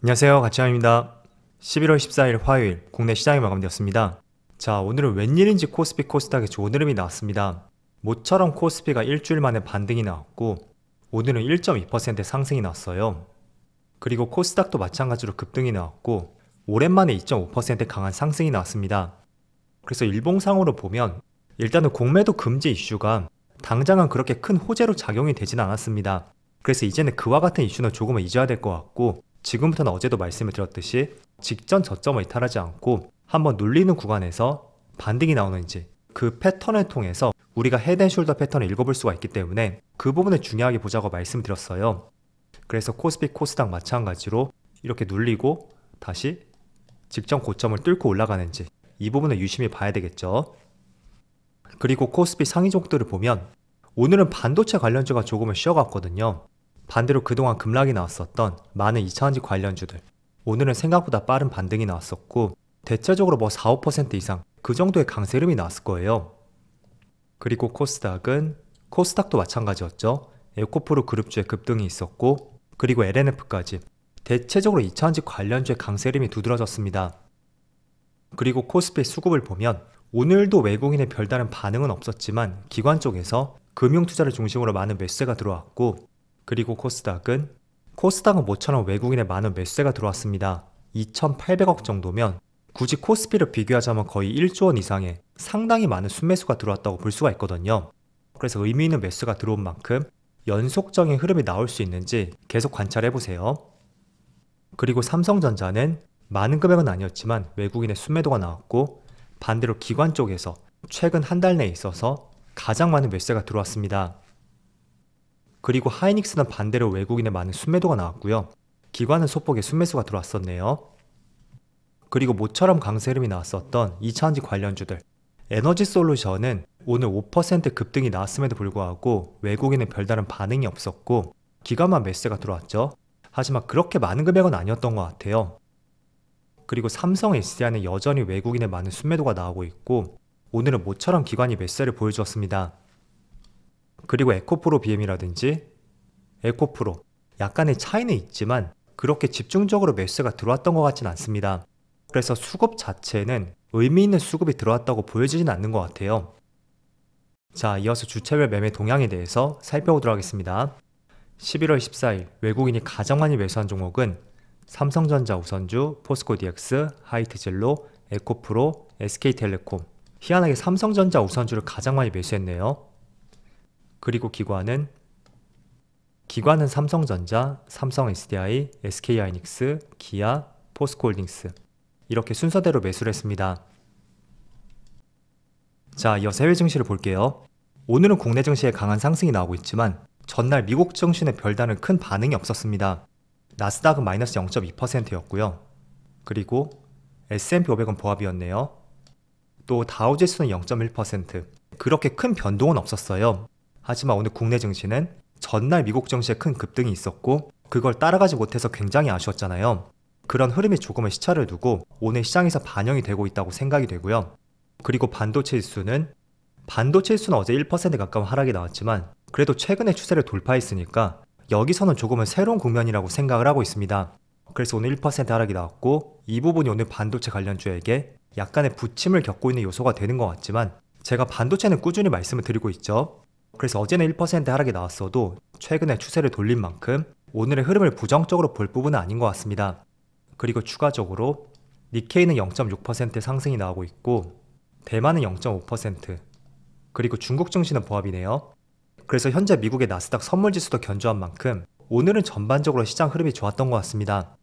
안녕하세요, 가치왕입니다. 11월 14일 화요일 국내 시장이 마감되었습니다. 자, 오늘은 웬일인지 코스피 코스닥의 좋은 흐름이 나왔습니다. 모처럼 코스피가 일주일 만에 반등이 나왔고 오늘은 1.2% 상승이 나왔어요. 그리고 코스닥도 마찬가지로 급등이 나왔고 오랜만에 2.5% 강한 상승이 나왔습니다. 그래서 일봉상으로 보면 일단은 공매도 금지 이슈가 당장은 그렇게 큰 호재로 작용이 되진 않았습니다. 그래서 이제는 그와 같은 이슈는 조금은 잊어야 될 것 같고, 지금부터는 어제도 말씀을 드렸듯이 직전 저점을 이탈하지 않고 한번 눌리는 구간에서 반등이 나오는지 그 패턴을 통해서 우리가 헤드앤숄더 패턴을 읽어볼 수가 있기 때문에 그 부분을 중요하게 보자고 말씀드렸어요. 그래서 코스피 코스닥 마찬가지로 이렇게 눌리고 다시 직전 고점을 뚫고 올라가는지 이 부분을 유심히 봐야 되겠죠. 그리고 코스피 상위 종목들을 보면 오늘은 반도체 관련주가 조금은 쉬어갔거든요. 반대로 그동안 급락이 나왔었던 많은 2차전지 관련주들, 오늘은 생각보다 빠른 반등이 나왔었고 대체적으로 4, 5% 이상 그 정도의 강세 흐름이 나왔을 거예요. 그리고 코스닥도 마찬가지였죠. 에코프로 그룹주의 급등이 있었고, 그리고 LNF까지 대체적으로 2차전지 관련주의 강세 흐름이 두드러졌습니다. 그리고 코스피 수급을 보면 오늘도 외국인의 별다른 반응은 없었지만 기관 쪽에서 금융투자를 중심으로 많은 매수세가 들어왔고, 그리고 코스닥은 모처럼 외국인의 많은 매수세가 들어왔습니다. 2,800억 정도면 굳이 코스피를 비교하자면 거의 1조 원 이상의 상당히 많은 순매수가 들어왔다고 볼 수가 있거든요. 그래서 의미 있는 매수가 들어온 만큼 연속적인 흐름이 나올 수 있는지 계속 관찰해보세요. 그리고 삼성전자는 많은 금액은 아니었지만 외국인의 순매도가 나왔고, 반대로 기관 쪽에서 최근 한 달 내에 있어서 가장 많은 매수세가 들어왔습니다. 그리고 하이닉스는 반대로 외국인의 많은 순매도가 나왔고요. 기관은 소폭의 순매수가 들어왔었네요. 그리고 모처럼 강세 흐름이 나왔었던 2차전지 관련주들, 에너지솔루션은 오늘 5% 급등이 나왔음에도 불구하고 외국인은 별다른 반응이 없었고 기관만 매수세가 들어왔죠. 하지만 그렇게 많은 금액은 아니었던 것 같아요. 그리고 삼성 SDI는 여전히 외국인의 많은 순매도가 나오고 있고 오늘은 모처럼 기관이 매수세를 보여주었습니다. 그리고 에코프로 BM이라든지 에코프로 약간의 차이는 있지만 그렇게 집중적으로 매수세가 들어왔던 것 같진 않습니다. 그래서 수급 자체는 의미 있는 수급이 들어왔다고 보여지진 않는 것 같아요. 자, 이어서 주체별 매매 동향에 대해서 살펴보도록 하겠습니다. 11월 14일 외국인이 가장 많이 매수한 종목은 삼성전자 우선주, 포스코DX, 하이트젤로, 에코프로, SK텔레콤. 희한하게 삼성전자 우선주를 가장 많이 매수했네요. 그리고 기관은 삼성전자, 삼성 SDI, SK하이닉스, 기아, 포스코홀딩스 이렇게 순서대로 매수를 했습니다. 자, 이어서 해외 증시를 볼게요. 오늘은 국내 증시에 강한 상승이 나오고 있지만 전날 미국 증시는 별다른 큰 반응이 없었습니다. 나스닥은 마이너스 0.2%였고요. 그리고 S&P 500은 보합이었네요. 또 다우지수는 0.1%, 그렇게 큰 변동은 없었어요. 하지만 오늘 국내 증시는 전날 미국 증시에 큰 급등이 있었고 그걸 따라가지 못해서 굉장히 아쉬웠잖아요. 그런 흐름이 조금은 시차를 두고 오늘 시장에서 반영이 되고 있다고 생각이 되고요. 그리고 반도체 지수는 어제 1% 가까운 하락이 나왔지만 그래도 최근의 추세를 돌파했으니까 여기서는 조금은 새로운 국면이라고 생각을 하고 있습니다. 그래서 오늘 1% 하락이 나왔고 이 부분이 오늘 반도체 관련주에게 약간의 부침을 겪고 있는 요소가 되는 것 같지만 제가 반도체는 꾸준히 말씀을 드리고 있죠. 그래서 어제는 1% 하락이 나왔어도 최근에 추세를 돌린 만큼 오늘의 흐름을 부정적으로 볼 부분은 아닌 것 같습니다. 그리고 추가적으로 니케이는 0.6% 상승이 나오고 있고 대만은 0.5%, 그리고 중국 증시는 보합이네요. 그래서 현재 미국의 나스닥 선물지수도 견조한 만큼 오늘은 전반적으로 시장 흐름이 좋았던 것 같습니다.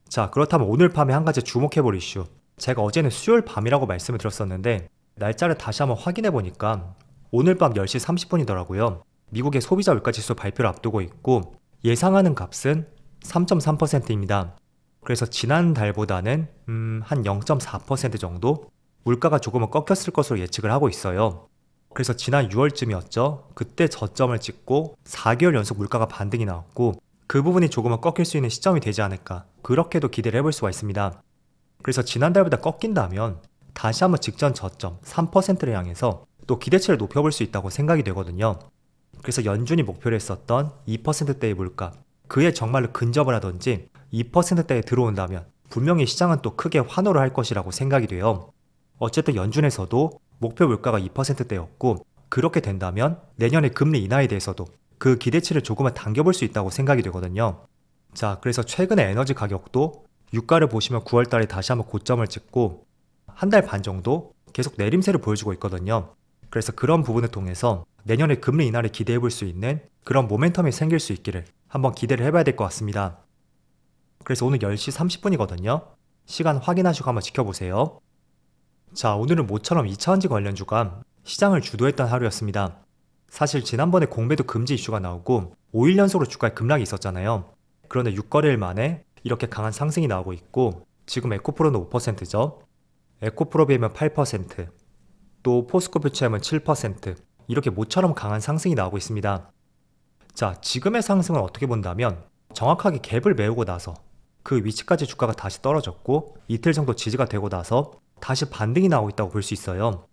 자, 그렇다면 오늘 밤에 한 가지 주목해볼 이슈, 제가 어제는 수요일 밤이라고 말씀을 드렸었는데 날짜를 다시 한번 확인해보니까 오늘 밤 10시 30분이더라고요. 미국의 소비자 물가지수 발표를 앞두고 있고 예상하는 값은 3.3%입니다. 그래서 지난달보다는 한 0.4% 정도 물가가 조금은 꺾였을 것으로 예측을 하고 있어요. 그래서 지난 6월쯤이었죠. 그때 저점을 찍고 4개월 연속 물가가 반등이 나왔고 그 부분이 조금은 꺾일 수 있는 시점이 되지 않을까, 그렇게도 기대를 해볼 수가 있습니다. 그래서 지난달보다 꺾인다면 다시 한번 직전 저점 3%를 향해서 또 기대치를 높여볼 수 있다고 생각이 되거든요. 그래서 연준이 목표로 했었던 2%대의 물가, 그에 정말로 근접을 하던지 2%대에 들어온다면 분명히 시장은 또 크게 환호를 할 것이라고 생각이 돼요. 어쨌든 연준에서도 목표 물가가 2%대였고 그렇게 된다면 내년의 금리 인하에 대해서도 그 기대치를 조금은 당겨볼 수 있다고 생각이 되거든요. 자, 그래서 최근에 에너지 가격도 유가를 보시면 9월달에 다시 한번 고점을 찍고 한 달 반 정도 계속 내림세를 보여주고 있거든요. 그래서 그런 부분을 통해서 내년에 금리 인하를 기대해 볼 수 있는 그런 모멘텀이 생길 수 있기를 한번 기대를 해봐야 될 것 같습니다. 그래서 오늘 10시 30분이거든요. 시간 확인하시고 한번 지켜보세요. 자, 오늘은 모처럼 2차전지 관련주가 시장을 주도했던 하루였습니다. 사실 지난번에 공매도 금지 이슈가 나오고 5일 연속으로 주가에 급락이 있었잖아요. 그런데 6거래일 만에 이렇게 강한 상승이 나오고 있고 지금 에코프로는 5%죠. 에코프로비엠은 8%, 또 포스코 퓨처엠은 7%, 이렇게 모처럼 강한 상승이 나오고 있습니다. 자, 지금의 상승은 어떻게 본다면 정확하게 갭을 메우고 나서 그 위치까지 주가가 다시 떨어졌고 이틀 정도 지지가 되고 나서 다시 반등이 나오고 있다고 볼 수 있어요.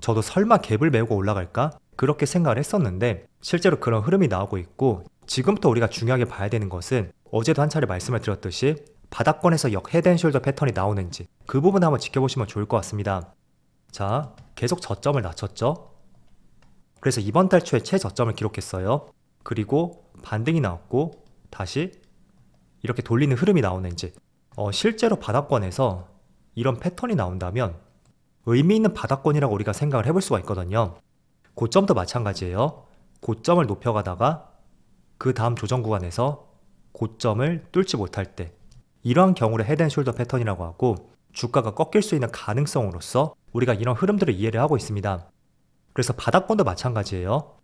저도 설마 갭을 메우고 올라갈까? 그렇게 생각을 했었는데 실제로 그런 흐름이 나오고 있고 지금부터 우리가 중요하게 봐야 되는 것은 어제도 한 차례 말씀을 드렸듯이 바닥권에서 역 헤드앤숄더 패턴이 나오는지 그 부분 한번 지켜보시면 좋을 것 같습니다. 자, 계속 저점을 낮췄죠. 그래서 이번 달 초에 최저점을 기록했어요. 그리고 반등이 나왔고 다시 이렇게 돌리는 흐름이 나오는지 실제로 바닥권에서 이런 패턴이 나온다면 의미 있는 바닥권이라고 우리가 생각을 해볼 수가 있거든요. 고점도 마찬가지예요. 고점을 높여가다가 그 다음 조정 구간에서 고점을 뚫지 못할 때 이러한 경우를 헤드앤숄더 패턴이라고 하고 주가가 꺾일 수 있는 가능성으로서 우리가 이런 흐름들을 이해를 하고 있습니다. 그래서 바닥권도 마찬가지예요.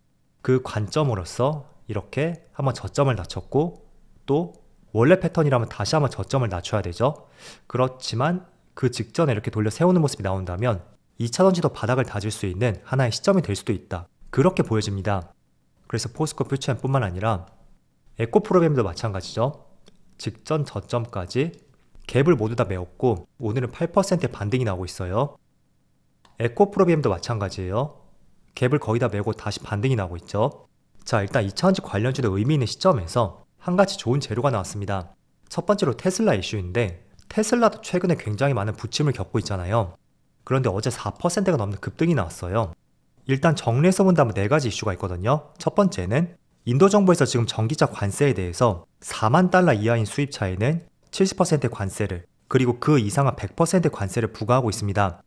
그 관점으로서 이렇게 한번 저점을 낮췄고 또 원래 패턴이라면 다시 한번 저점을 낮춰야 되죠. 그렇지만 그 직전에 이렇게 돌려 세우는 모습이 나온다면 2차전지도 바닥을 다질 수 있는 하나의 시점이 될 수도 있다. 그렇게 보여집니다. 그래서 포스코 퓨처엠뿐만 아니라 에코프로비엠도 마찬가지죠. 직전 저점까지 갭을 모두 다 메웠고 오늘은 8%의 반등이 나오고 있어요. 에코프로비엠도 마찬가지예요. 갭을 거의 다 메고 다시 반등이 나오고 있죠. 자, 일단 2차전지 관련주도 의미 있는 시점에서 한 가지 좋은 재료가 나왔습니다. 첫 번째로 테슬라 이슈인데 테슬라도 최근에 굉장히 많은 부침을 겪고 있잖아요. 그런데 어제 4%가 넘는 급등이 나왔어요. 일단 정리해서 본다면 4가지 이슈가 있거든요. 첫 번째는 인도 정부에서 지금 전기차 관세에 대해서 4만 달러 이하인 수입차에는 70%의 관세를 그리고 그 이상은 100%의 관세를 부과하고 있습니다.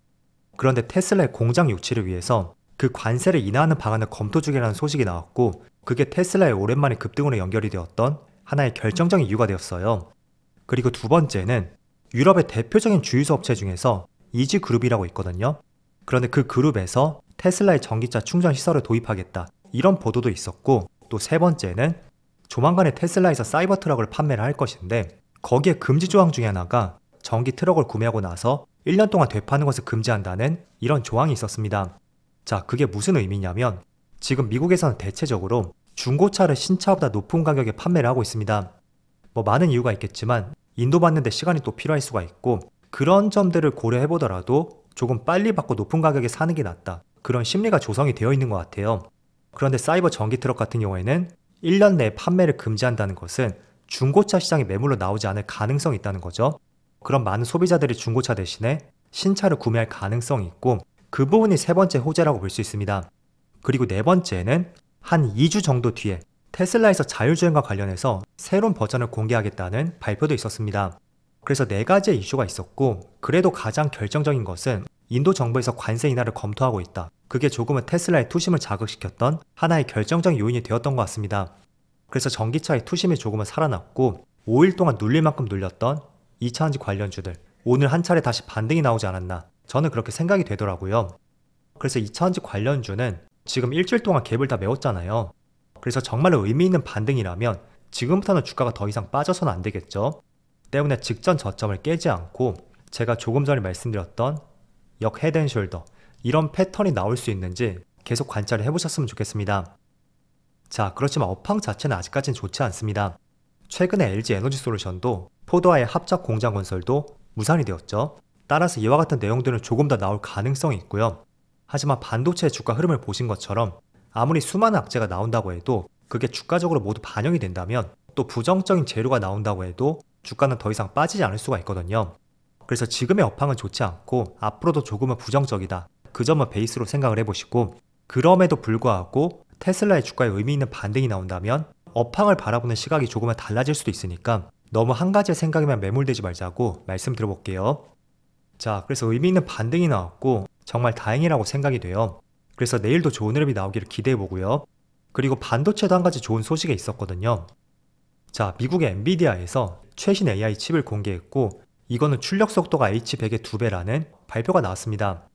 그런데 테슬라의 공장 유치를 위해서 그 관세를 인하하는 방안을 검토 중이라는 소식이 나왔고 그게 테슬라의 오랜만에 급등으로 연결이 되었던 하나의 결정적인 이유가 되었어요. 그리고 두 번째는 유럽의 대표적인 주유소 업체 중에서 이지그룹이라고 있거든요. 그런데 그 그룹에서 테슬라의 전기차 충전 시설을 도입하겠다 이런 보도도 있었고 또 세 번째는 조만간에 테슬라에서 사이버 트럭을 판매를 할 것인데 거기에 금지 조항 중에 하나가 전기 트럭을 구매하고 나서 1년 동안 되파는 것을 금지한다는 이런 조항이 있었습니다. 자, 그게 무슨 의미냐면 지금 미국에서는 대체적으로 중고차를 신차보다 높은 가격에 판매를 하고 있습니다. 많은 이유가 있겠지만 인도받는 데 시간이 또 필요할 수가 있고 그런 점들을 고려해보더라도 조금 빨리 받고 높은 가격에 사는 게 낫다. 그런 심리가 조성이 되어 있는 것 같아요. 그런데 사이버 전기 트럭 같은 경우에는 1년 내에 판매를 금지한다는 것은 중고차 시장에 매물로 나오지 않을 가능성이 있다는 거죠. 그럼 많은 소비자들이 중고차 대신에 신차를 구매할 가능성이 있고 그 부분이 세 번째 호재라고 볼 수 있습니다. 그리고 네 번째는 한 2주 정도 뒤에 테슬라에서 자율주행과 관련해서 새로운 버전을 공개하겠다는 발표도 있었습니다. 그래서 4가지의 이슈가 있었고 그래도 가장 결정적인 것은 인도 정부에서 관세 인하를 검토하고 있다. 그게 조금은 테슬라의 투심을 자극시켰던 하나의 결정적인 요인이 되었던 것 같습니다. 그래서 전기차의 투심이 조금은 살아났고 5일 동안 눌릴 만큼 눌렸던 2차전지 관련주들 오늘 한 차례 다시 반등이 나오지 않았나 저는 그렇게 생각이 되더라고요. 그래서 2차전지 관련주는 지금 일주일 동안 갭을 다 메웠잖아요. 그래서 정말로 의미 있는 반등이라면 지금부터는 주가가 더 이상 빠져서는 안 되겠죠. 때문에 직전 저점을 깨지 않고 제가 조금 전에 말씀드렸던 역 헤드앤숄더 이런 패턴이 나올 수 있는지 계속 관찰을 해보셨으면 좋겠습니다. 자, 그렇지만 업황 자체는 아직까지는 좋지 않습니다. 최근에 LG 에너지솔루션도 포도와의 합작 공장 건설도 무산이 되었죠. 따라서 이와 같은 내용들은 조금 더 나올 가능성이 있고요. 하지만 반도체의 주가 흐름을 보신 것처럼 아무리 수많은 악재가 나온다고 해도 그게 주가적으로 모두 반영이 된다면 또 또 부정적인 재료가 나온다고 해도 주가는 더 이상 빠지지 않을 수가 있거든요. 그래서 지금의 업황은 좋지 않고 앞으로도 조금은 부정적이다. 그 점을 베이스로 생각을 해보시고, 그럼에도 불구하고 테슬라의 주가에 의미 있는 반등이 나온다면 업황을 바라보는 시각이 조금은 달라질 수도 있으니까 너무 한 가지의 생각에만 매몰되지 말자고 말씀드려볼게요. 자, 그래서 의미 있는 반등이 나왔고 정말 다행이라고 생각이 돼요. 그래서 내일도 좋은 흐름이 나오기를 기대해보고요. 그리고 반도체도 한 가지 좋은 소식이 있었거든요. 자, 미국의 엔비디아에서 최신 AI 칩을 공개했고, 이거는 출력 속도가 H100의 2배라는 발표가 나왔습니다.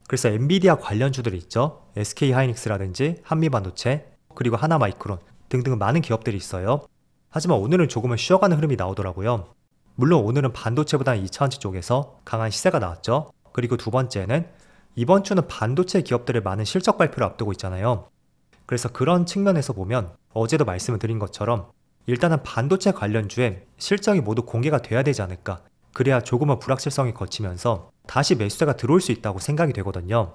그래서 엔비디아 관련주들이 있죠. SK하이닉스라든지 한미반도체, 그리고 하나마이크론 등등 많은 기업들이 있어요. 하지만 오늘은 조금은 쉬어가는 흐름이 나오더라고요. 물론 오늘은 반도체보다는 2차전지 쪽에서 강한 시세가 나왔죠. 그리고 두 번째는 이번 주는 반도체 기업들의 많은 실적 발표를 앞두고 있잖아요. 그래서 그런 측면에서 보면 어제도 말씀을 드린 것처럼 일단은 반도체 관련주에 실적이 모두 공개가 돼야 되지 않을까. 그래야 조금은 불확실성이 거치면서 다시 매수세가 들어올 수 있다고 생각이 되거든요.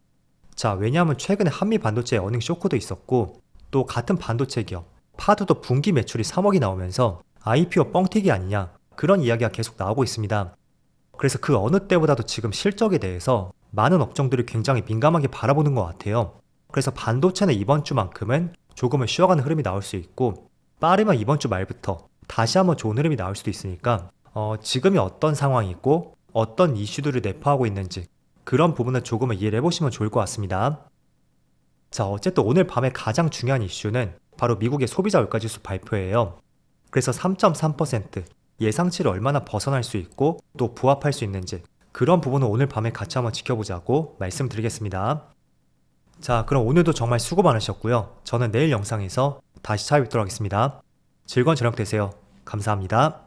자, 왜냐하면 최근에 한미 반도체 어닝 쇼크도 있었고, 또 같은 반도체 기업 파드도 분기 매출이 3억이 나오면서 IPO 뻥튀기 아니냐, 그런 이야기가 계속 나오고 있습니다. 그래서 그 어느 때보다도 지금 실적에 대해서 많은 업종들이 굉장히 민감하게 바라보는 것 같아요. 그래서 반도체는 이번 주만큼은 조금은 쉬어가는 흐름이 나올 수 있고, 빠르면 이번 주 말부터 다시 한번 좋은 흐름이 나올 수도 있으니까 지금이 어떤 상황이 있고 어떤 이슈들을 내포하고 있는지 그런 부분을 조금은 이해를 해보시면 좋을 것 같습니다. 자, 어쨌든 오늘 밤에 가장 중요한 이슈는 바로 미국의 소비자 물가지수 발표예요. 그래서 3.3% 예상치를 얼마나 벗어날 수 있고 또 부합할 수 있는지 그런 부분은 오늘 밤에 같이 한번 지켜보자고 말씀드리겠습니다. 자, 그럼 오늘도 정말 수고 많으셨고요. 저는 내일 영상에서 다시 찾아뵙도록 하겠습니다. 즐거운 저녁 되세요. 감사합니다.